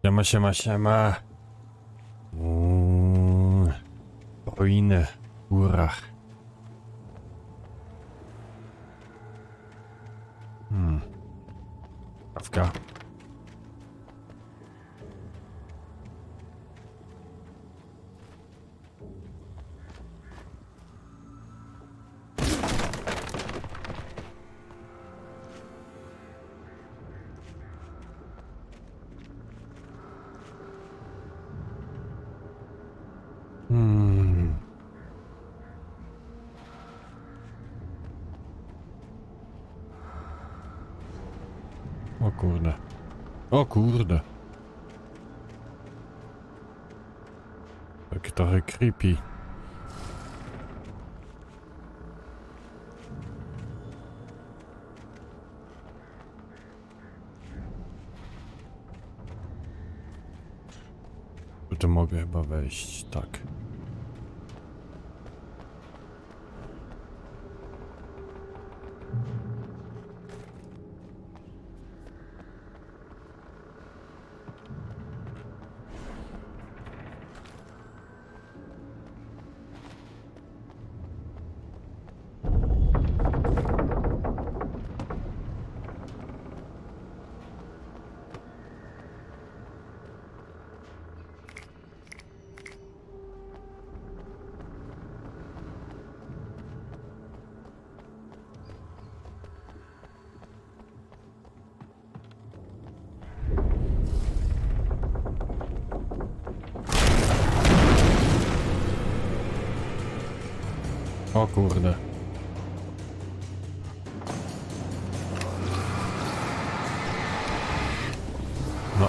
Siema, siema, siema. Ruiny w górach. Kawka. O kurde. O kurde. Tak trochę creepy. Tu mogę chyba wejść, tak. O kurde. No.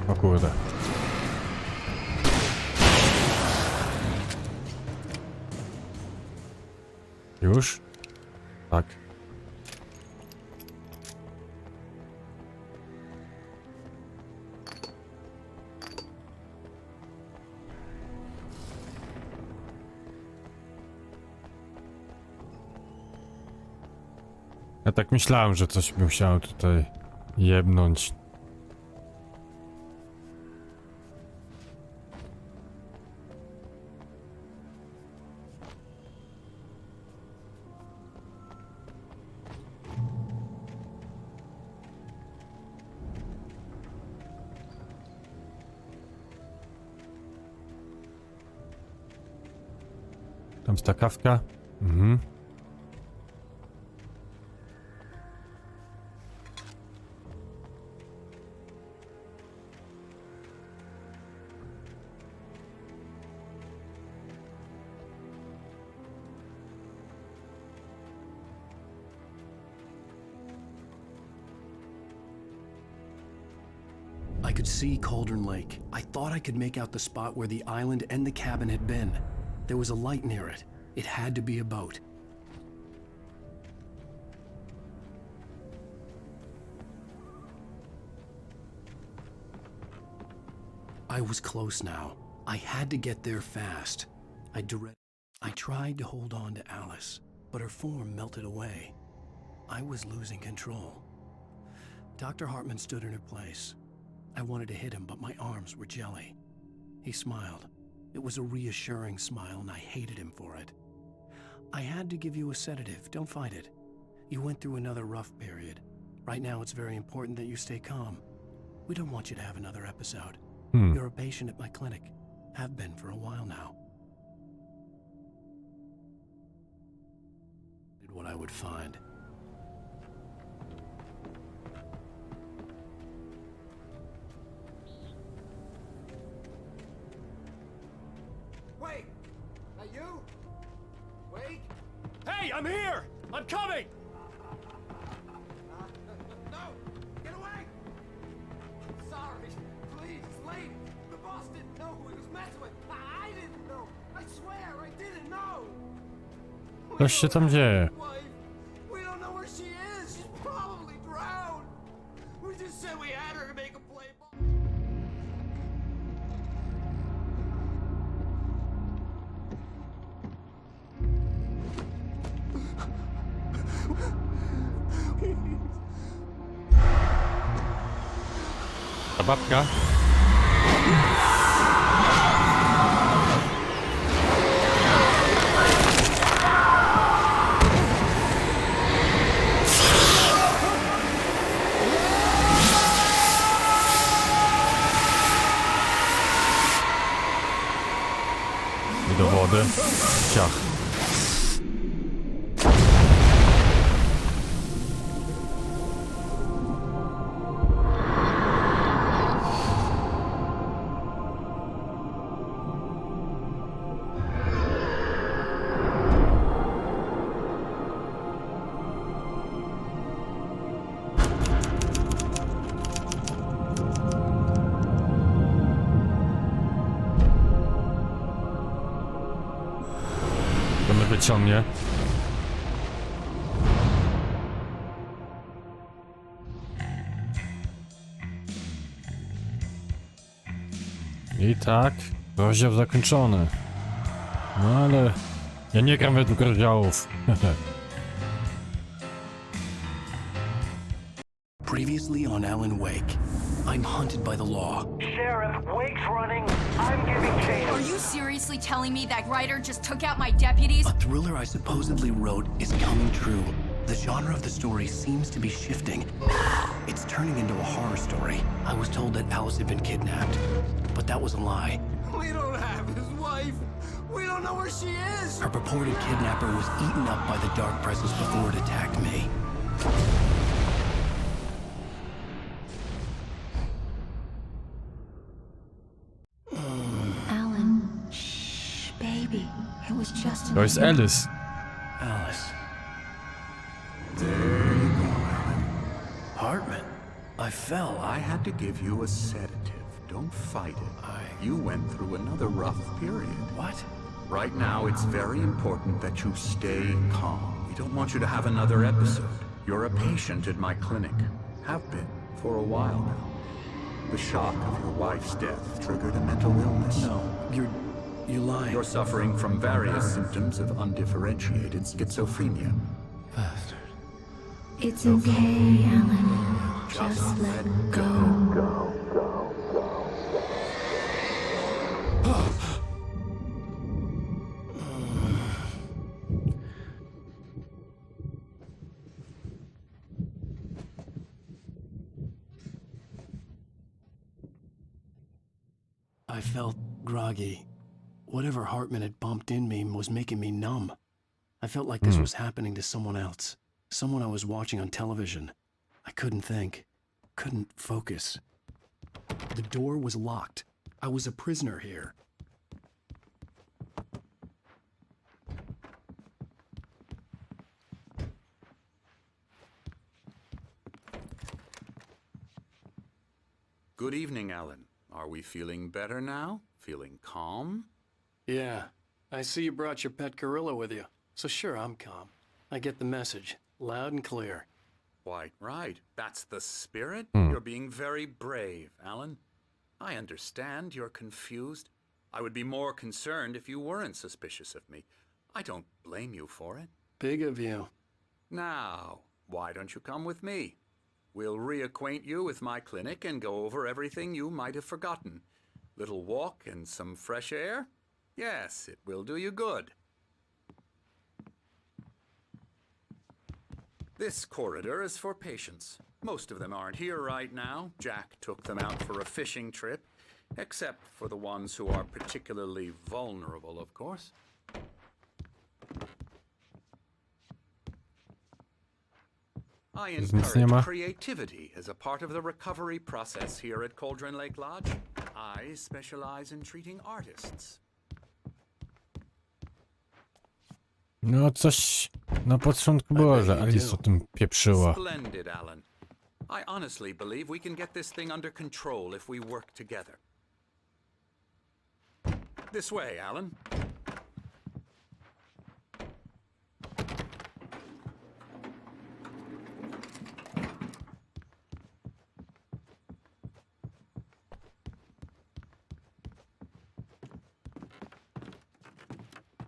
O kurde. Już? Tak. Ja tak myślałem, że coś bym musiał tutaj jebnąć. Tam jest ta kawka. Mhm. I could see Cauldron Lake. I thought I could make out the spot where the island and the cabin had been. There was a light near it. It had to be a boat. I was close now. I had to get there fast. I tried to hold on to Alice, but her form melted away. I was losing control. Dr. Hartman stood in her place. I wanted to hit him, but my arms were jelly. He smiled. It was a reassuring smile, and I hated him for it. I had to give you a sedative. Don't fight it. You went through another rough period. Right now, it's very important that you stay calm. We don't want you to have another episode. You're a patient at my clinic. Have been for a while now. What I would find. Hey, I'm here! I'm coming! No! Get away! Sorry. Please, lady. The boss didn't know who he was messing with. I didn't know. I swear I didn't know. Coś się tam dzieje. We don't know where she is. She's probably drowned. We just said we had her to make a play. Ta babka. I do wody. Ciach. To mnie wyciągnie. I tak, rozdział zakończony. No ale ja nie gram według rozdziałów. Previously on Alan Wake, I'm hunted by the law. Sheriff, Wake's running. I'm giving chase. Are you seriously telling me that writer just took out my deputies? A thriller I supposedly wrote is coming true. The genre of the story seems to be shifting. It's turning into a horror story. I was told that Alice had been kidnapped, but that was a lie. We don't have his wife. We don't know where she is. Her purported kidnapper was eaten up by the dark presence before it attacked me. Alan, shh, baby. It was just an To jest Alice. Alice. There you go, Alan. Hartman. I fell. I had to give you a sedative. Don't fight it. You went through another rough period. What? Right now, it's very important that you stay calm. We don't want you to have another episode. You're a patient at my clinic. Have been for a while now. The shock of your wife's death triggered a mental illness. No, you're lying. You're suffering from various symptoms of undifferentiated schizophrenia. Bastard. It's okay, Alan. Just let go. I felt groggy. Whatever Hartman had bumped in me was making me numb. I felt like this was happening to someone else. Someone I was watching on television. I couldn't think. Couldn't focus. The door was locked. I was a prisoner here. Good evening, Alan. Are we feeling better now? Feeling calm? Yeah. I see you brought your pet gorilla with you. So sure, I'm calm. I get the message. Loud and clear. Quite right. That's the spirit. You're being very brave, Alan. I understand you're confused. I would be more concerned if you weren't suspicious of me. I don't blame you for it. Big of you. Now, why don't you come with me? We'll reacquaint you with my clinic and go over everything you might have forgotten. Little walk and some fresh air? Yes, it will do you good. This corridor is for patients. Most of them aren't here right now. Jack took them out for a fishing trip, except for the ones who are particularly vulnerable, of course. I nic nie ma. encourage creativity as a part of the recovery process here at Cauldron Lake Lodge. I specialize in treating artists. No coś Na początku było, że Alice o tym pieprzyła. Splendid, Alan. I honestly believe we can get this thing under control if we work together. This way, Alan.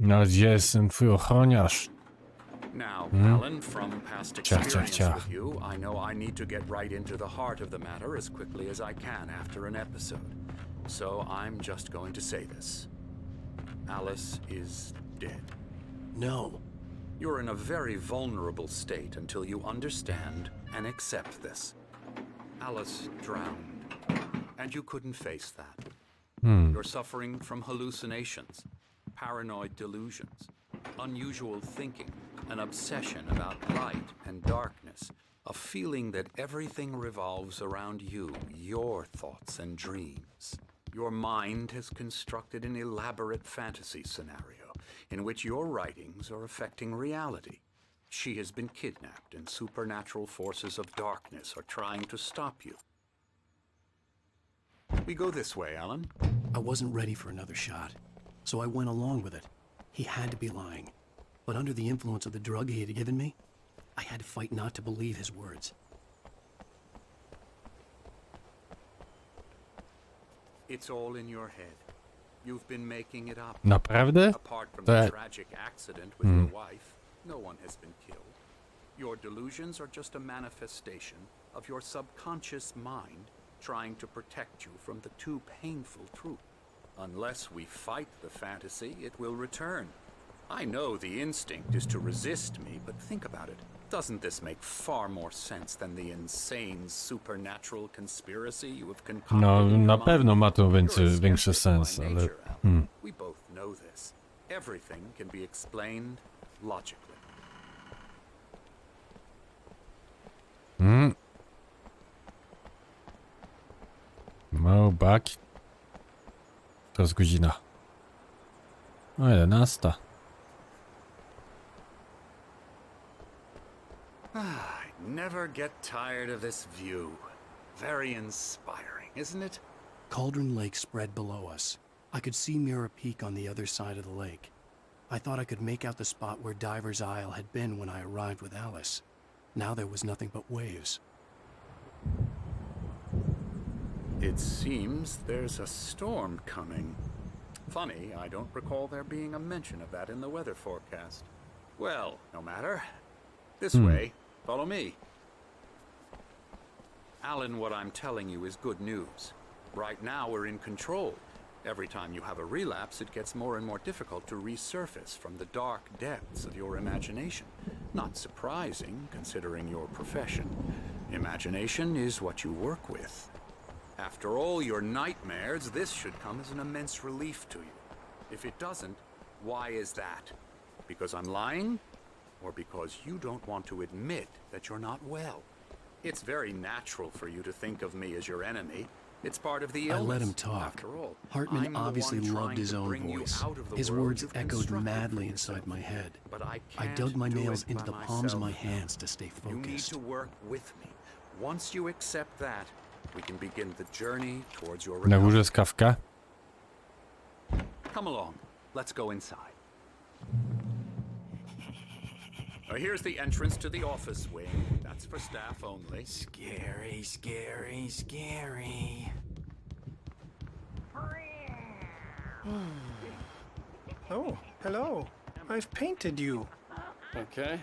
No gdzie jest ten twój ochroniarz? Now, Alan, from past experience ciach. with you, I know I need to get right into the heart of the matter as quickly as I can after an episode. So I'm just going to say this. Alice is dead. No. You're in a very vulnerable state until you understand and accept this. Alice drowned, and you couldn't face that. You're suffering from hallucinations, paranoid delusions, unusual thinking, an obsession about light and darkness, a feeling that everything revolves around you, your thoughts and dreams. Your mind has constructed an elaborate fantasy scenario in which your writings are affecting reality. She has been kidnapped and supernatural forces of darkness are trying to stop you. We go this way, Alan. I wasn't ready for another shot, so I went along with it. He had to be lying. But under the influence of the drug he had given me, I had to fight not to believe his words. It's all in your head. You've been making it up. Naprawdę? Apart from To- the tragic accident with your wife, no one has been killed. Your delusions are just a manifestation of your subconscious mind trying to protect you from the too painful truth. Unless we fight the fantasy, it will return. I know the instinct is to resist me, but think about it. Doesn't this make far more sense than the insane supernatural conspiracy you have concocted? No, in your na mind? pewno ma to You're a większy skeptic by sens, ale... nature, Alan. We both know this. Everything can be explained logically. Małbaki. To jest godzina. O, 11. I never get tired of this view. Very inspiring, isn't it? Cauldron Lake spread below us. I could see Mirror Peak on the other side of the lake. I thought I could make out the spot where Diver's Isle had been when I arrived with Alice. Now there was nothing but waves. It seems there's a storm coming. Funny, I don't recall there being a mention of that in the weather forecast. Well, no matter. This way. Follow me. Alan, what I'm telling you is good news. Right now we're in control. Every time you have a relapse, it gets more and more difficult to resurface from the dark depths of your imagination. Not surprising, considering your profession. Imagination is what you work with. After all your nightmares, this should come as an immense relief to you. If it doesn't, why is that? Because I'm lying? Or because you don't want to admit that you're not well? It's very natural for you to think of me as your enemy. It's part of the illness. I let him talk. After all, Hartman I'm the obviously one loved trying his to own bring you voice. out of the His world words you've echoed constructed madly for inside yourself. my head. But I I can't dug my do nails it into by the palms of my myself. hands to stay You need focused. to work with me. Once you accept that, we can begin the journey towards your Na recovery. górze jest kawka. Come along. Let's go inside. Here's the entrance to the office wing. That's for staff only. Scary, scary, scary. Oh, hello. I've painted you. Okay.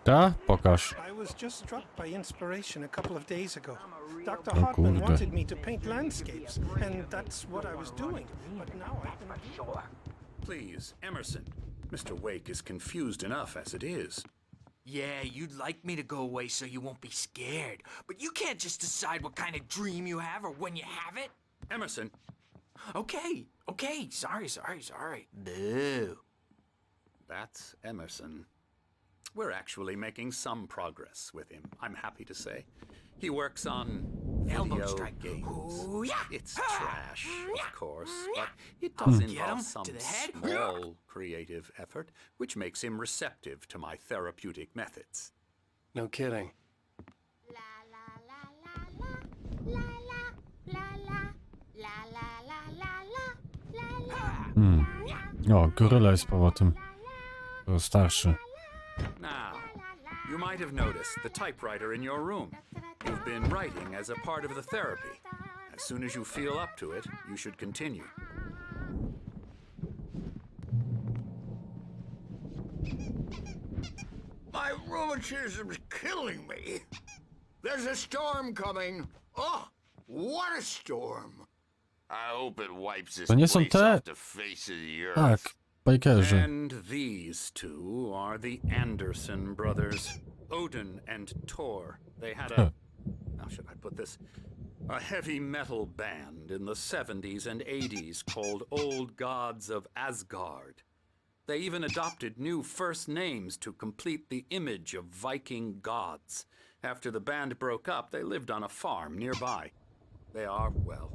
Ta? Pokaż. I was just struck by inspiration a couple of days ago. Dr. Oh, Hartman kurde. wanted me to paint landscapes, and that's what I was doing. But now I've been... Please, Emerson. Mr. Wake is confused enough as it is. Yeah, you'd like me to go away so you won't be scared. But you can't just decide what kind of dream you have or when you have it. Emerson, Okay, sorry. Boo. that's Emerson. We're actually making some progress with him, I'm happy to say. He works on elbow video strike. games. Ooh, yeah. It's trash, of course, but it does Get involve 'em some to the head. small creative effort, which makes him receptive to my therapeutic methods. No kidding. O, goryla jest powrotem. To starszy. Now, you might have noticed the typewriter in your room. You've been writing as a part of the therapy. As soon as you feel up to it, you should continue. My rheumatism's killing me. There's a storm coming. Oh, what a storm. I hope it wipes this To nie są place te... off the face of the earth. Tak, bajkerzy. And these two are the Anderson brothers, Odin and Thor. They had a, how should I put this? A heavy metal band in the 70s and 80s called Old Gods of Asgard. They even adopted new first names to complete the image of Viking gods. After the band broke up, they lived on a farm nearby. They are, well,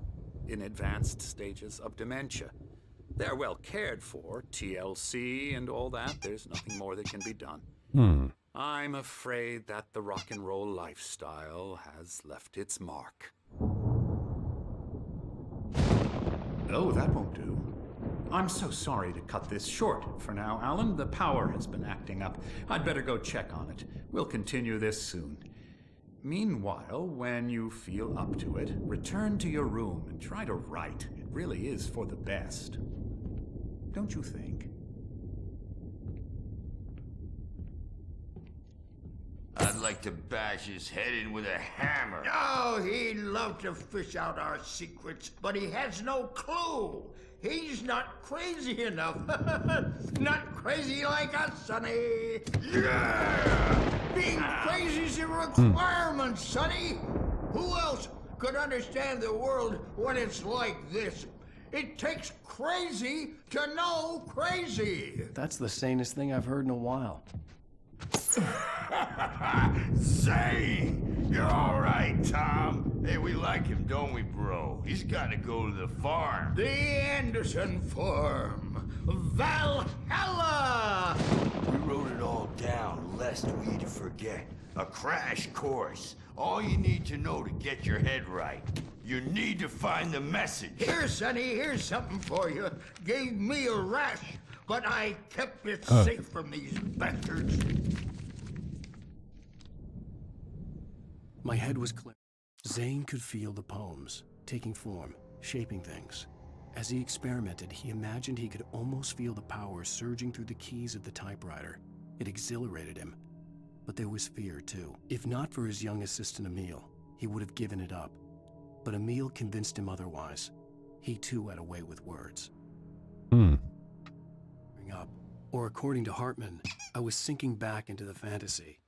in advanced stages of dementia. They're well cared for, TLC and all that. There's nothing more that can be done. I'm afraid that the rock and roll lifestyle has left its mark. Oh, that won't do. I'm so sorry to cut this short for now, Alan. The power has been acting up. I'd better go check on it. We'll continue this soon. Meanwhile, when you feel up to it, return to your room and try to write. It really is for the best. Don't you think? I'd like to bash his head in with a hammer. Oh, he'd love to fish out our secrets, but he has no clue. He's not crazy enough. Not crazy like us, Sonny. Yeah! Being crazy's a requirement, Sonny. Who else could understand the world when it's like this? It takes crazy to know crazy. That's the sanest thing I've heard in a while. Say, you're all right, Tom. Hey, we like him, don't we, bro? He's got to go to the farm. The Anderson Farm. Valhalla! We wrote it all down, lest we to forget. A crash course. All you need to know to get your head right. You need to find the message. Here, Sonny, here's something for you. Gave me a rash, but I kept it safe from these bastards. My head was clear. Zane could feel the poems, taking form, shaping things. As he experimented, he imagined he could almost feel the power surging through the keys of the typewriter. It exhilarated him. But there was fear, too. If not for his young assistant Emil, he would have given it up. But Emil convinced him otherwise. He, too, had a way with words. Up. Or according to Hartman, I was sinking back into the fantasy.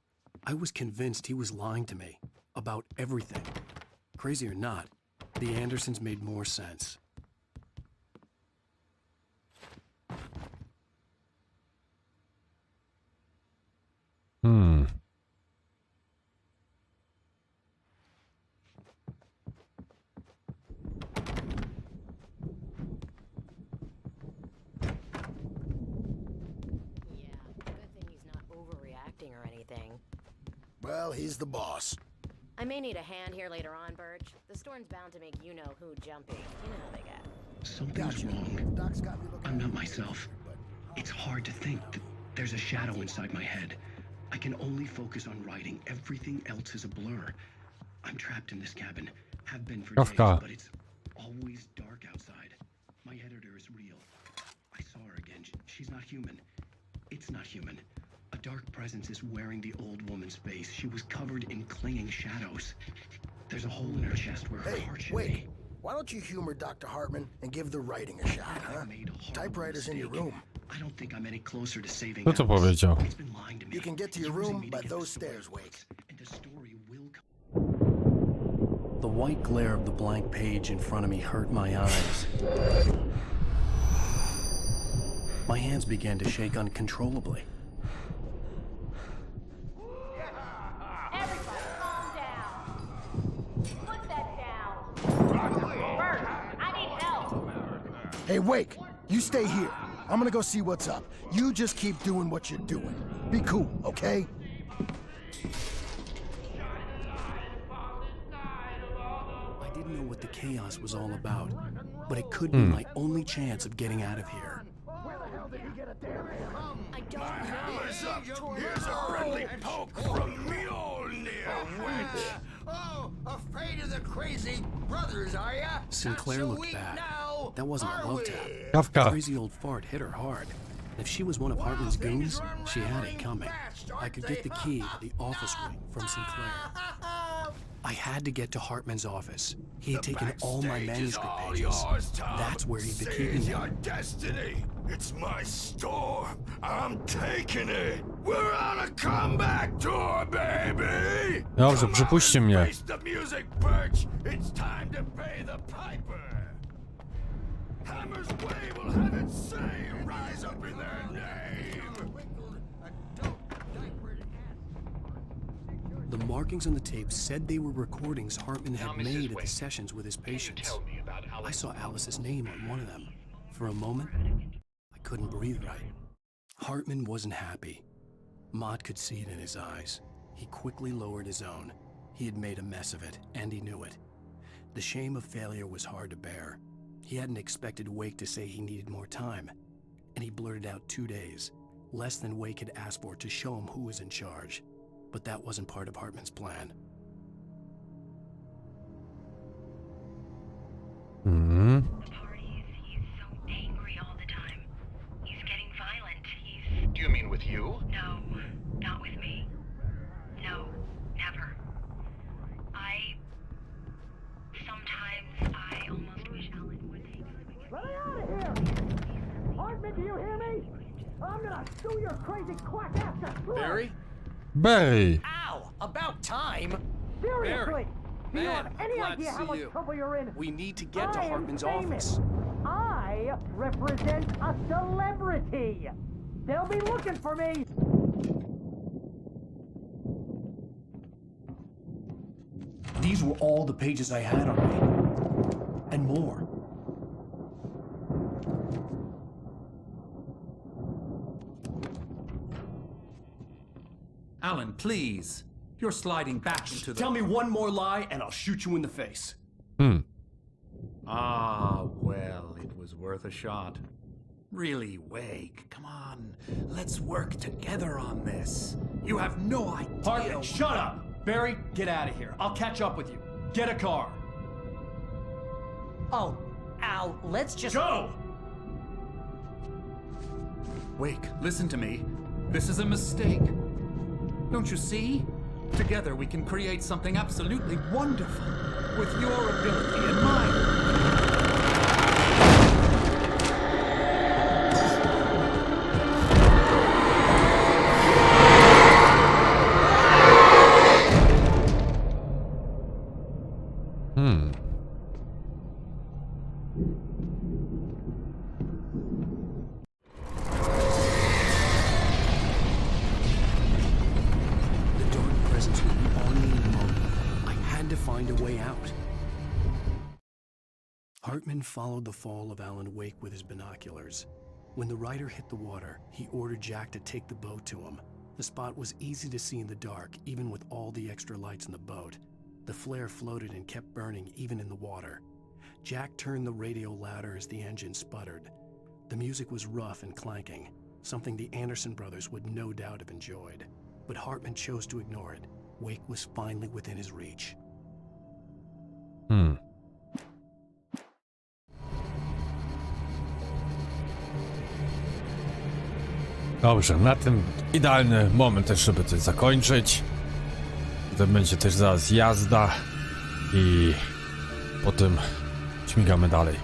I was convinced he was lying to me. About everything. Crazy or not, the Andersons made more sense. Well, he's the boss. I may need a hand here later on, Birch. The storm's bound to make you-know-who jumpy. You know how they get. Something's wrong. I'm not myself. It's hard to think that there's a shadow inside my head. I can only focus on writing. Everything else is a blur. I'm trapped in this cabin. Have been for days, but it's always dark outside. My editor is real. I saw her again. She's not human. It's not human. A dark presence is wearing the old woman's face. She was covered in clinging shadows. There's a hole in her chest where her heart should be. Why don't you humor Dr. Hartman and give the writing a shot, huh? Typewriter's in your room. I don't think I'm any closer to saving Kto to powiedział? It's been lying to me. You can get to your room by those stairs, Wake. And the story will come. The white glare of the blank page in front of me hurt my eyes. My hands began to shake uncontrollably. Everybody calm down. Put that Hey, Wake, you stay here. I'm gonna go see what's up. You just keep doing what you're doing. Be cool, okay? I didn't know what the chaos was all about, but it could be my only chance of getting out of here. Where the hell did he get a damn hammer? I don't know. Here's a friendly poke from Mjolnir, witch. Oh, afraid of the crazy brothers, are ya? Sinclair Not so looked weak bad. now, That wasn't a are love we? tap. Kafka. Crazy old fart hit her hard. If she was one of Hartman's goons, she had it coming. I could get the key to the office wing from Sinclair. I had to get to Hartman's office. He had taken all my manuscript pages. That's where he'd been keeping Seize your them. destiny. It's my storm. I'm taking it. We're on a comeback tour, baby. Dobrze, przypuśćcie mnie. Face the music, Birch. It's time to pay the piper. Hammer's way will have its say. Rise up in their name. The markings on the tape said they were recordings Hartman had made at the sessions with his patients. I saw Alice's name on one of them. For a moment, I couldn't breathe right. Hartman wasn't happy. Maude could see it in his eyes. He quickly lowered his own. He had made a mess of it, and he knew it. The shame of failure was hard to bear. He hadn't expected Wake to say he needed more time, and he blurted out 2 days, less than Wake had asked for to show him who was in charge. But that wasn't part of Hartman's plan. Mhm. He's so angry all the time. He's getting violent. Do you mean with you? No, not with me. No, never. Sometimes I almost wish Alan would take us. Let me out of here! Hartman, do you hear me? I'm gonna sue your crazy quack ass to Barry? Barry. Ow! About time! Seriously! Do you have any idea how much trouble you're in? We need to get to I am Hartman's famous. office. I represent a celebrity! They'll be looking for me! These were all the pages I had on me. And more. Alan, please. You're sliding back into the... Tell me one more lie and I'll shoot you in the face. Ah, well, it was worth a shot. Really, Wake, come on. Let's work together on this. You have no idea... Hartman, shut up! Barry, get out of here. I'll catch up with you. Get a car. Oh, Al, let's just... Go! Wake, listen to me. This is a mistake. Don't you see? Together we can create something absolutely wonderful. With your ability and mine. Hartman followed the fall of Alan Wake with his binoculars. When the rider hit the water, he ordered Jack to take the boat to him. The spot was easy to see in the dark, even with all the extra lights in the boat. The flare floated and kept burning even in the water. Jack turned the radio louder as the engine sputtered. The music was rough and clanking, something the Anderson brothers would no doubt have enjoyed. But Hartman chose to ignore it. Wake was finally within his reach. Dobrze, na tym idealny moment też, żeby coś zakończyć. Potem będzie też zaraz jazda i potem śmigamy dalej.